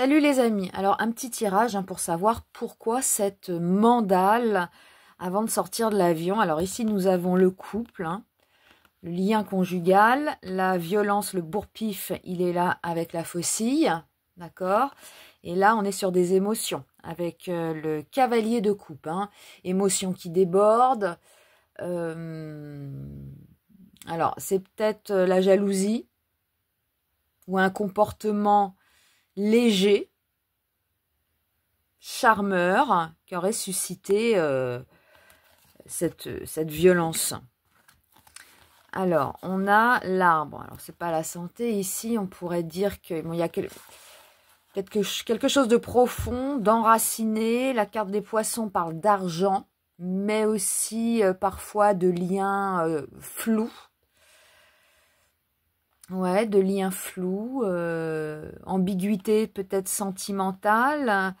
Salut les amis, alors un petit tirage pour savoir pourquoi cette mandale avant de sortir de l'avion. Alors ici nous avons le couple, le lien conjugal, la violence, le bourre-pif, il est là avec la faucille, d'accord. Et là on est sur des émotions avec le cavalier de coupe, émotions qui débordent. Alors c'est peut-être la jalousie ou un comportement léger, charmeur, qui aurait suscité cette violence. Alors, on a l'arbre. Alors, c'est pas la santé. Ici, on pourrait dire que bon, il y a quelque chose de profond, d'enraciné. La carte des poissons parle d'argent, mais aussi parfois de liens flous. Ouais, de liens flous, ambiguïté peut-être sentimentale.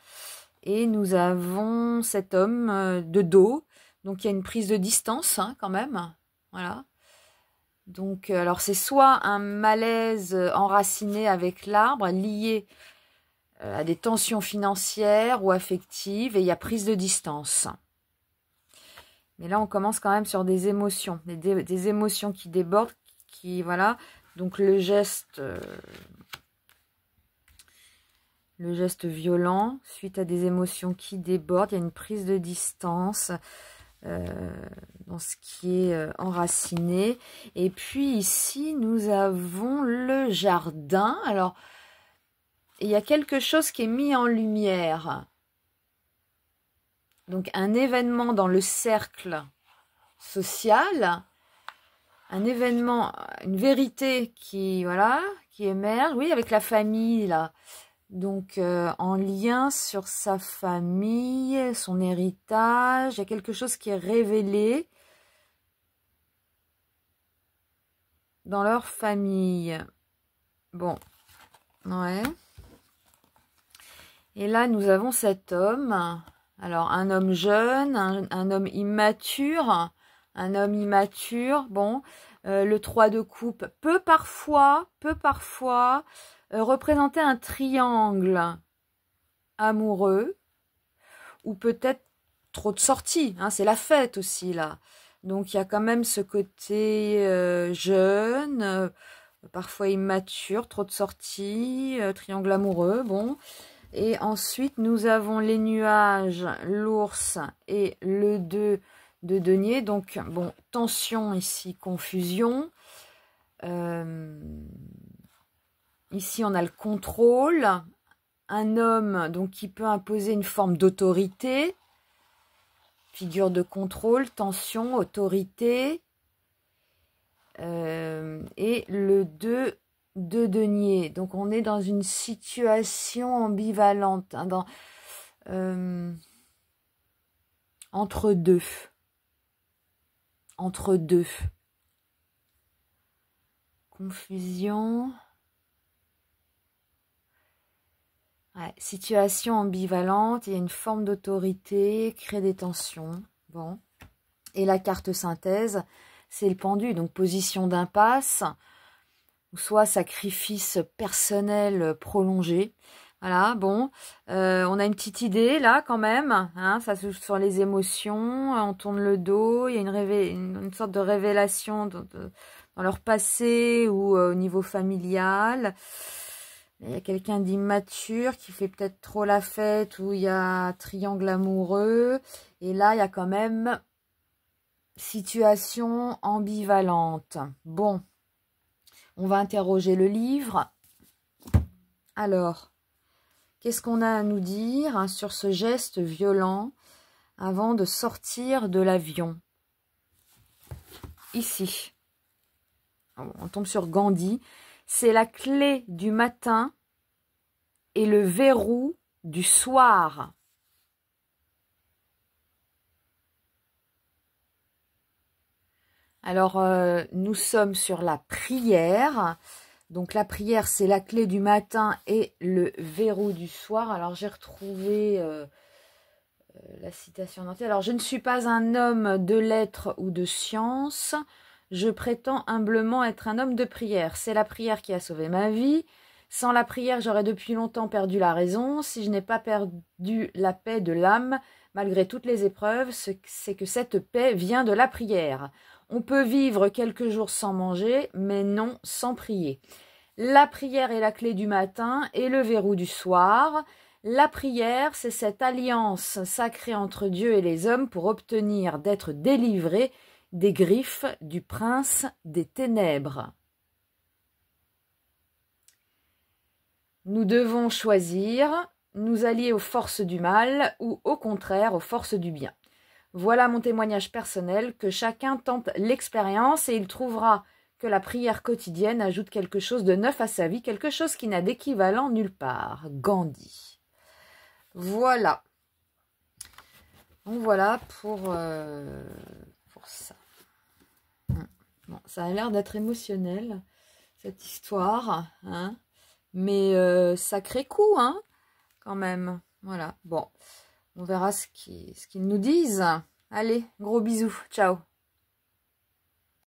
Et nous avons cet homme de dos. Donc, il y a une prise de distance quand même. Voilà. Donc, alors c'est soit un malaise enraciné avec l'arbre, lié à des tensions financières ou affectives. Et il y a prise de distance. Mais là, on commence quand même sur des émotions. Des émotions qui débordent, qui, voilà. Donc le geste violent, suite à des émotions qui débordent, il y a une prise de distance dans ce qui est enraciné. Et puis ici, nous avons le jardin. Alors, il y a quelque chose qui est mis en lumière. Donc un événement dans le cercle social, un événement, une vérité qui, voilà, qui émerge, oui, avec la famille, là. Donc, en lien sur sa famille, son héritage, il y a quelque chose qui est révélé dans leur famille. Bon, ouais. Et là, nous avons cet homme. Alors, un homme jeune, un homme immature. Un homme immature, bon, le 3 de coupe peut parfois représenter un triangle amoureux ou peut-être trop de sorties, c'est la fête aussi là. Donc il y a quand même ce côté jeune, parfois immature, trop de sorties, triangle amoureux, bon. Et ensuite nous avons les nuages, l'ours et le 2 de denier, donc bon, tension ici, confusion. Ici, on a le contrôle. Un homme donc qui peut imposer une forme d'autorité. Figure de contrôle, tension, autorité. Et le 2 de denier. Donc, on est dans une situation ambivalente, entre deux. Entre deux. Confusion. Ouais, situation ambivalente, il y a une forme d'autorité, crée des tensions. Bon. Et la carte synthèse, c'est le pendu, donc position d'impasse, ou soit sacrifice personnel prolongé. Voilà, bon, on a une petite idée là quand même, ça se joue sur les émotions, on tourne le dos, il y a une sorte de révélation dans leur passé ou au niveau familial. Il y a quelqu'un d'immature qui fait peut-être trop la fête, ou il y a triangle amoureux, et là il y a quand même situation ambivalente. Bon, on va interroger le livre. Alors, qu'est-ce qu'on a à nous dire sur ce geste violent avant de sortir de l'avion? Ici, on tombe sur Gandhi. C'est la clé du matin et le verrou du soir. Alors, nous sommes sur la prière. Donc, la prière, c'est la clé du matin et le verrou du soir. Alors, j'ai retrouvé la citation entière. Alors, je ne suis pas un homme de lettres ou de science. Je prétends humblement être un homme de prière. C'est la prière qui a sauvé ma vie. Sans la prière, j'aurais depuis longtemps perdu la raison. Si je n'ai pas perdu la paix de l'âme, malgré toutes les épreuves, c'est que cette paix vient de la prière. On peut vivre quelques jours sans manger, mais non sans prier. La prière est la clé du matin et le verrou du soir. La prière, c'est cette alliance sacrée entre Dieu et les hommes pour obtenir d'être délivrés des griffes du prince des ténèbres. Nous devons choisir, nous allier aux forces du mal ou au contraire aux forces du bien. Voilà mon témoignage personnel, que chacun tente l'expérience et il trouvera que la prière quotidienne ajoute quelque chose de neuf à sa vie, quelque chose qui n'a d'équivalent nulle part. Gandhi. Voilà. Donc voilà pour ça. Bon, ça a l'air d'être émotionnel, cette histoire, hein, mais sacré coup, hein, quand même. Voilà, bon, on verra ce qu'ils nous disent. Allez, gros bisous, ciao.